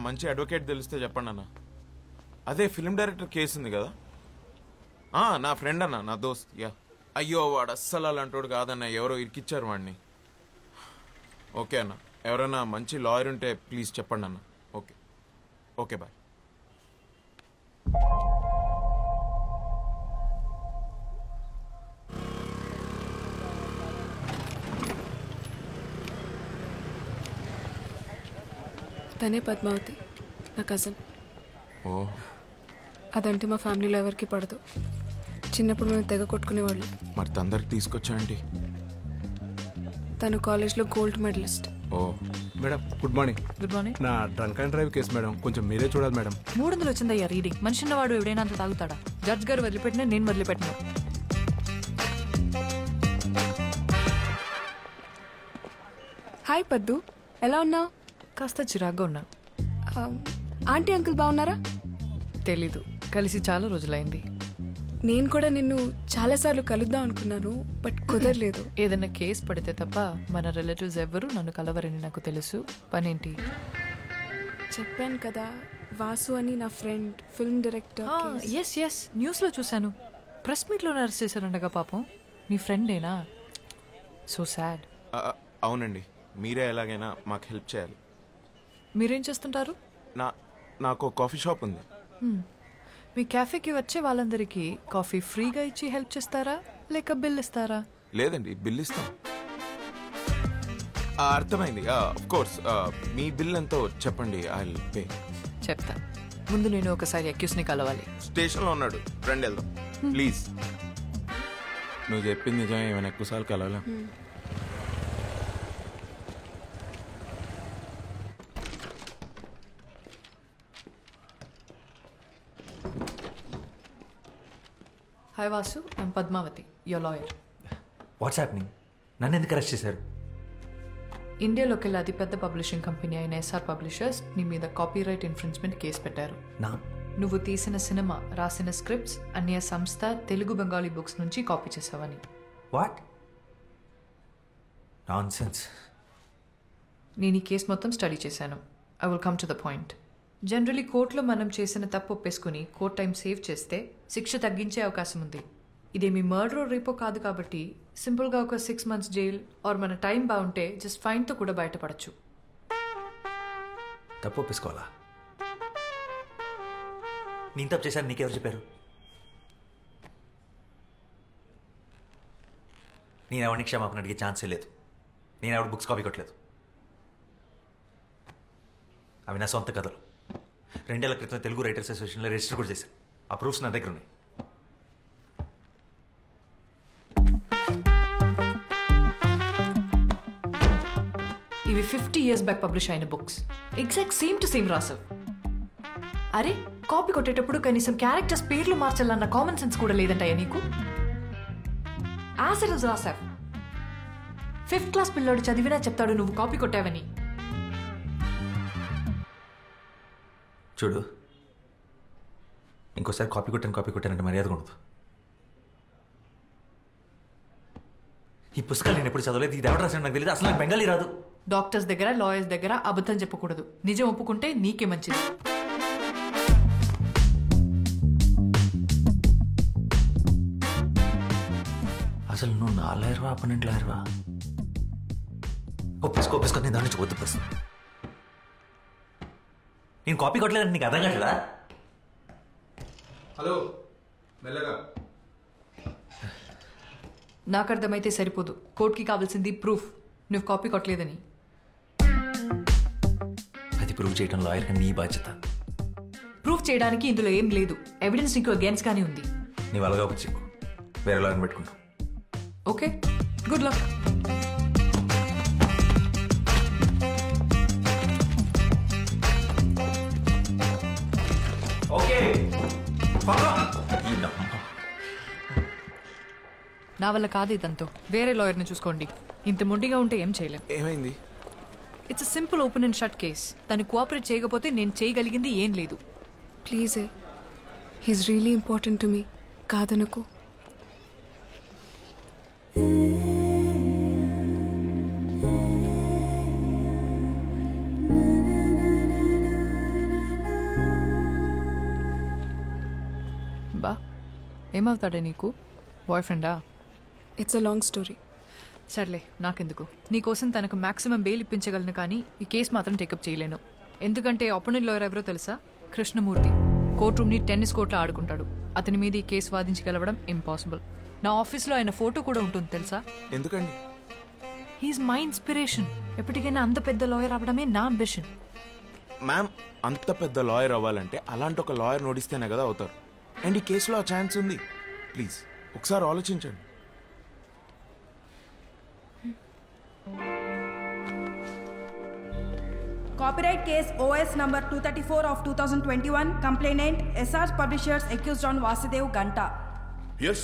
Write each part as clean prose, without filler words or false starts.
మంచి అడ్వకేట్ తెలిస్తే చెప్పండి అన్న. అదే ఫిల్మ్ డైరెక్టర్ కేసు ఉంది కదా, నా ఫ్రెండ్ అన్న, నా దోస్త్. యా. అయ్యో వాడు అస్సలు అలాంటోడు కాదన్న, ఎవరో ఇరికిచ్చారు వాడిని. ఓకే అన్న, ఎవరైనా మంచి లాయర్ ఉంటే ప్లీజ్ చెప్పండి అన్న. Okay okay bye. తనే పద్మావతి, నా కజిన్. ఓ, అదంటే మా ఫ్యామిలీలో ఎవరికి పడదు. చిన్నప్పుడు మేము తెగ కొట్టుకునేవాళ్ళు. మరి తొందరకి తీసుకొచ్చాయండి. తను కాలేజ్లో gold medalist. Oh madam good morning. Good morning. నా drunk and drive case madam, కొంచెం మీరే చూడాలి మేడం. 300 వచ్చిందయ్యా రీడింగ్. మనిషి ఉన్నవాడు ఎవడైనా అంత తాగుతాడా? జడ్జ్ గారు వదిలిపెట్టినా నేను వదిలిపెట్టినా. హాయ్ పద్దు, ఎలా ఉన్నావు? కాస్త చిరాగ్గా ఉన్నా. ఆంటీ అంకుల్ బాగున్నారా? తెలీదు, కలిసి చాలా రోజులైంది. నేను కూడా నిన్ను చాలాసార్లు కలుద్దాం అనుకున్నాను, బట్ కుదరలేదు. ఏదైనా కేసు పడితే తప్ప మన రిలేటివ్స్ ఎవ్వరూ నన్ను కలవరని నాకు తెలుసు. పనేంటి? చెప్పాను కదా, వాసు అని నా ఫ్రెండ్, ఫిల్మ్ డైరెక్టర్. ఎస్ న్యూస్లో చూశాను. ప్రెస్ మీట్లో అరెస్ట్ చేశారండగా. పాపం నీ ఫ్రెండేనా? So sad. అవునండి, మీరే ఎలాగైనా మాకు హెల్ప్ చేయాలి. మీరేం చేస్తుంటారు? నాకు కాఫీ షాప్ ఉంది. మీ క్యాఫేకి వచ్చే వాళ్ళందరికీ కాఫీ ఫ్రీగా ఇచ్చి హెల్ప్ చేస్తారా, లేక బిల్ ఇస్తారా? లేదండి, బిల్ ఇస్తాం. అర్థమైంది. Of course. మీ బిల్ ఎంతో చెప్పండి, ఐ విల్ పే. చెప్తా. ముందు నేను ఒకసారి అక్యూస్ని కలవాలి. స్టేషన్లో ఉన్నాడు, రండి వెళ్దాం ప్లీజ్. నువ్వు చెప్పింది నిజమే, ఏమైనా ఎక్కువసార్లు కలవాలా? Hi Vasu, I'm Padmavati, your lawyer. What's happening? నన్ను ఎందుకు అరెస్ట్ చేశారు? ఇండియాలోకి వెళ్ళి అతిపెద్ద పబ్లిషింగ్ కంపెనీ అయిన ఎస్ఆర్ పబ్లిషర్స్ నీ మీద కాపీరైట్ ఇన్ఫ్రిన్స్మెంట్ కేసు పెట్టారు. నువ్వు తీసిన సినిమా, రాసిన స్క్రిప్ట్స్ అన్య సంస్థ తెలుగు బెంగాలీ బుక్స్ నుంచి కాపీ చేసావని. What nonsense. నేను ఈ కేసు మొత్తం స్టడీ చేశాను. I will come to the point. Generally కోర్టులో మనం చేసిన తప్పు ఒప్పేసుకుని కోర్ట్ టైం సేవ్ చేస్తే శిక్ష తగ్గించే అవకాశం ఉంది. ఇదేమి మర్డర్ రేపో కాదు కాబట్టి సింపుల్గా ఒక 6 months జైల్ ఆర్ మన టైం బాగుంటే జస్ట్ ఫైన్తో కూడా బయటపడచ్చు. తప్పు ఒప్పేసుకోవాలా? నేను తప్పు చేశాను, నీకెవరు చెప్పారు? నేను ఎవరిని క్షమాపణ అడిగే ఛాన్సే లేదు. నేను ఎవరి బుక్స్ కాపీ కొట్టలేదు. అవి నా సొంత కథలు. 2 ఏళ్ల క్రితం తెలుగు రైటర్స్ అసోసియేషన్లో రిజిస్టర్ కూడా చేశాను. ఆ ప్రూఫ్స్ నా దగ్గర ఉన్నాయి. ఇవి 50 years బ్యాక్ పబ్లిష్ అయిన books. Exact same to same రాసావు. అరే, కాపీ కొట్టేటప్పుడు కనీసం క్యారెక్టర్స్ పేర్లు మార్చాలన్న కామన్ సెన్స్ కూడా లేదంటాయా నీకు? యాసిడ్స్ రాసావు. 5th class పిల్లోడు చదివినా చెప్తాడు నువ్వు కాపీ కొట్టావని. చూడు, ఇంకోసారి కాపీ కొట్టానంటే మర్యాద ఉండదు. ఈ పుస్తకాలు నేను ఎప్పుడు చదవలేదు. ఇది ఎవరు రాసాడు నాకు తెలియదు. అసలు నాకు బెంగాలీ రాదు. డాక్టర్స్ దగ్గర, లాయర్స్ దగ్గర అబద్ధం చెప్పకూడదు. నిజం ఒప్పుకుంటే నీకే మంచిది. అసలు నువ్వు నా లాయర్వా, అపనెంట్ లాయర్వా? ఒప్పేసుకో, నేను దాని నుంచి వద్దు ప్రశ్న. నేను కాపీ కొట్టలేదంటే నీకు అర్థం కావట్లేదా? హలో, మెల్లగా. నాకు అర్థమైతే సరిపోదు. కోర్టుకి కావాల్సింది ప్రూఫ్, నువ్వు కాపీ కొట్టలేదని. అది ప్రూవ్ చేయడం లాయర్గా నీ బాధ్యత. ప్రూఫ్ చేయడానికి ఇందులో ఏం లేదు. ఎవిడెన్స్ నీకు అగేన్స్ట్ గానే ఉంది. నీవు అలాగా వచ్చి వేరే లాయర్ని పెట్టుకుంటావు. Okay, good luck. ఓకే, నా వల్ల కాదు ఇదంతా. వేరే లాయర్ని చూసుకోండి. ఇంత మొండిగా ఉంటే ఏం చేయలేం. ఏమైంది? It's simple open and shut case. తను కోఆపరేట్ చేయకపోతే నేను చేయగలిగింది ఏం లేదు. Please, he's really important to me. కాదనుకో. ఏమవుతాడే నీకు? బాయ్ ఫ్రెండా? It's a long story. సర్లే, నాకెందుకు. నీకోసం తనకు మ్యాక్సిమం బెయిల్ ఇప్పించగలను, కానీ ఈ కేసు మాత్రం టేకప్ చేయలేను. ఎందుకంటే అపోనెంట్ లాయర్ ఎవరో తెలుసా? కృష్ణమూర్తి. కోర్ట్ రూమ్ని టెన్నిస్ కోర్ట్లో ఆడుకుంటాడు. అతని మీద ఈ కేసు వాదించి గెలవడం ఇంపాసిబుల్. నా ఆఫీస్లో ఆయన ఫోటో కూడా ఉంటుంది తెలుసా? ఎందుకండి? He is my inspiration. ఎప్పటికైనా అంత పెద్ద లాయర్ అవ్వడమే నా అంబిషన్. మ్యామ్, అంత పెద్ద లాయర్ అవ్వాలంటే అలాంటి ఒక లాయర్ నోడిస్తేనే కదా అవుతారు. అండ్ ఈ కేసులో ఆ ఛాన్స్ ఉంది. ప్లీజ్ ఒకసారి ఆలోచించండి. Copyright case OS number 234 of 2021. Complainant SR Publishers accused on Vasudev Ganta. Yes,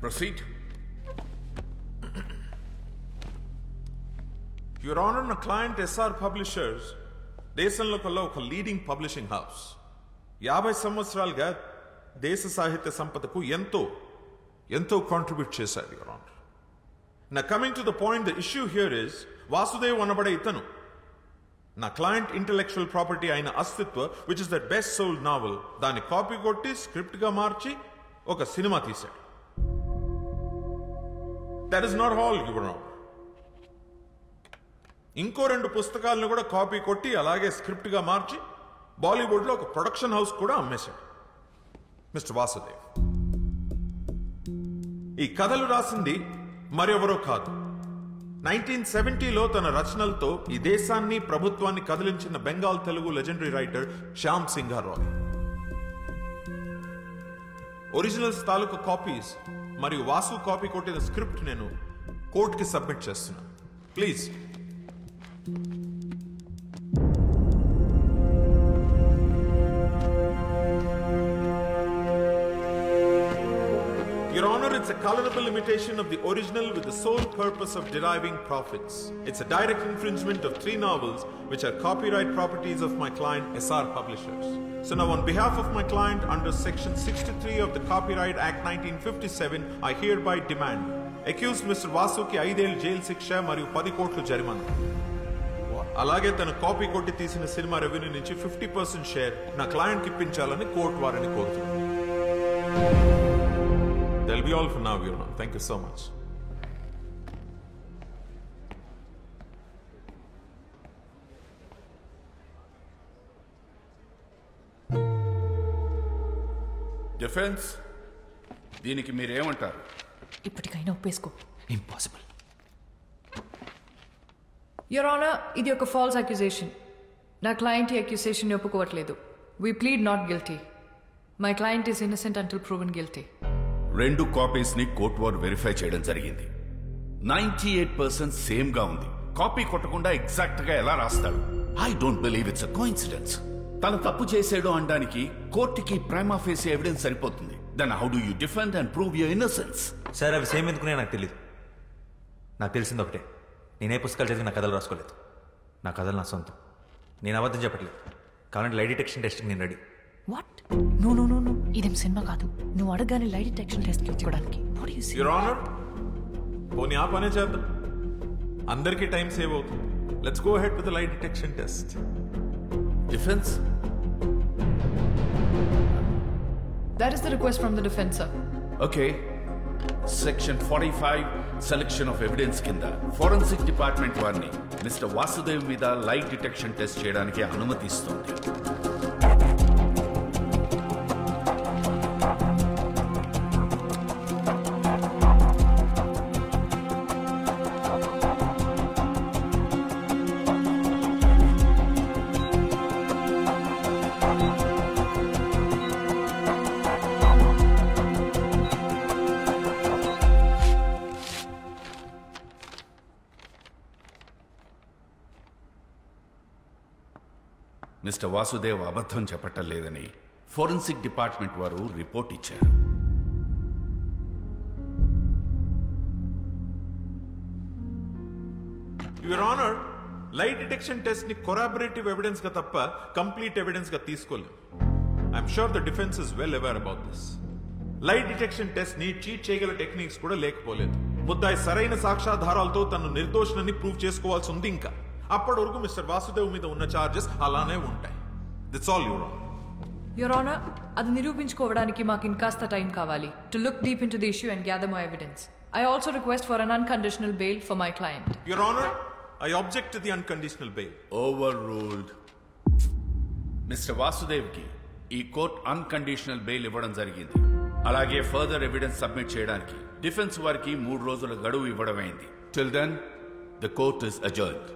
proceed. Your Honor, నా క్లయింట్ ఎస్ఆర్ పబ్లిషర్స్ దేశంలో కల్లా ఒక లీడింగ్ పబ్లిషింగ్ హౌస్. 50 సంవత్సరాలుగా దేశ సాహిత్య సంపదకు ఎంతో కాంట్రిబ్యూట్ చేశారు. యువర్ ఆనర్, నా coming to the point, the issue here is Vasudev అనబడే ఇతను నా క్లయింట్ ఇంటెలెక్చువల్ ప్రాపర్టీ అయిన Astitva, which is the best sold novel, దాన్ని కాపీ కొట్టి స్క్రిప్ట్ గా మార్చి ఒక సినిమా తీశాడు. That is not all your honour. ఇంకో 2 పుస్తకాలను కూడా కాపీ కొట్టి అలాగే స్క్రిప్ట్ గా మార్చి బాలీవుడ్ లో ఒక ప్రొడక్షన్ హౌస్ కూడా అమ్మేశాడు మిస్టర్ వాసుదేవ్. ఈ కథలు రాసింది మరెవరో కాదు, 1970లో తన రచనలతో ఈ దేశాన్ని ప్రభుత్వాన్ని కదిలించిన Bengal Telugu legendary writer Shyam Singha Roy. Originals తాలూకు కాపీస్ మరియు వాసు కాపీ కొట్టిన స్క్రిప్ట్ నేను కోర్టుకి సబ్మిట్ చేస్తున్నాను. Please. Your Honor, it's a colorable imitation of the original with the sole purpose of deriving profits. It's a direct infringement of 3 novels which are copyright properties of my client SR Publishers. So now on behalf of my client under section 63 of the Copyright Act 1957, I hereby demand accused Mr. Vasuki 5 ఏళ్ల jail శిక్ష మరియు 10 కోట్ల జరిమానా. అలాగే తన copy కొట్టి తీసిన cinema revenue నుంచి 50% షేర్ నా క్లయింట్కి ఇప్పించాలని కోర్టు వారిని కోరుతున్నాను. That'll be all for now, Your Honor. Thank you so much. Defence, దీనికి మీరేమంటారు? ఇప్పటికైనా ఒప్పేసుకో. ఇంపాసిబుల్. యువర్ ఆనర్, ఇది ఒక ఫాల్స్ అక్యుజేషన్. నా క్లయింట్ ఈ అక్యుజేషన్ ఒప్పుకోవట్లేదు. We plead not guilty. My client is innocent until proven guilty. 2 copies ని court వారు వెరిఫై చేయడం జరిగింది. 98% సేమ్ గా ఉంది. కాపీ కొట్టకుండా ఎగ్జాక్ట్ గా ఎలా రాస్తాడు? I don't believe it's a coincidence. తను తప్పు చేసాడు అనడానికి కోర్టుకి ప్రైమా ఫేసి ఎవిడెన్స్ సరిపోతుంది. Then how do you defend and prove your innocence? Sir, అవి సేమ్ ఎందుకునే నాకు తెలియదు. నాకు తెలిసింది ఒకటే, నేనే పుస్తకాలు చదివి నా కథలు రాసుకోలేదు. నా కథలు నా సొంతం. నేను అబద్ధం చెప్పట్లేదు. కావాలంటే లై డిటెక్షన్ టెస్ట్కి నేను ready. What? No no no no, ఇదేం సినిమా కాదు. నువ్వు అడగగానే లై డిటెక్షన్ టెస్ట్ ఇచ్చుకోవడానికి. Your Honor, పోనీ ఆ పనే చేద్దాం. అందరికీ టైం సేవ్ అవుతుంది. Let's go ahead with the lie detection test. Defence? That is the request from the defense, sir. Okay. Section 45 selection of evidence కింద ఫోరెన్సిక్ డిపార్ట్మెంట్ వారిని Mr Vasudev మీద లై డిటెక్షన్ టెస్ట్ చేయడానికి అనుమతిస్తుంది. మిస్టర్ వాసుదేవ్ అబద్ధం చెప్పటం లేదని forensic department వారు report ఇచ్చారు. యువర్ ఆనర్, లై డిటెక్షన్ టెస్ట్ ని కొరాబరేటివ్ ఎవిడెన్స్ గా తప్ప కంప్లీట్ ఎవిడెన్స్ గా తీసుకోలేదు. I'm sure the defence is well aware about this. లై డిటెక్షన్ టెస్ట్ ని చీట్ చేయగల టెక్నిక్స్ కూడా లేకపోలేదు. ముద్దాయి సరైన సాక్ష్యాధారాలతో తను నిర్దోషులని ప్రూవ్ చేసుకోవాల్సి ఉంది. ఇంకా అప్పటి వరకు మిస్టర్ వాసుదేవ్ మీద ఉన్న చార్జెస్ అలానే ఉంటాయి. That's all, Your Honor. Your Honor, అది నిరూపించుకోవడానికి మాకు ఇంకాస్త టైం కావాలి to look deep in to the issue and gather more evidence. I also request for an unconditional bail for my client. Your Honor, I object to the unconditional bail. Overruled. Mr వాసుదేవ్కి ఈ court unconditional bail ఇవ్వడం జరిగింది. అలాగే further evidence submit చేయడానికి defence వారికి 3 రోజుల గడువు ఇవ్వడమైంది. Till then the court is అడ్జర్న్డ్.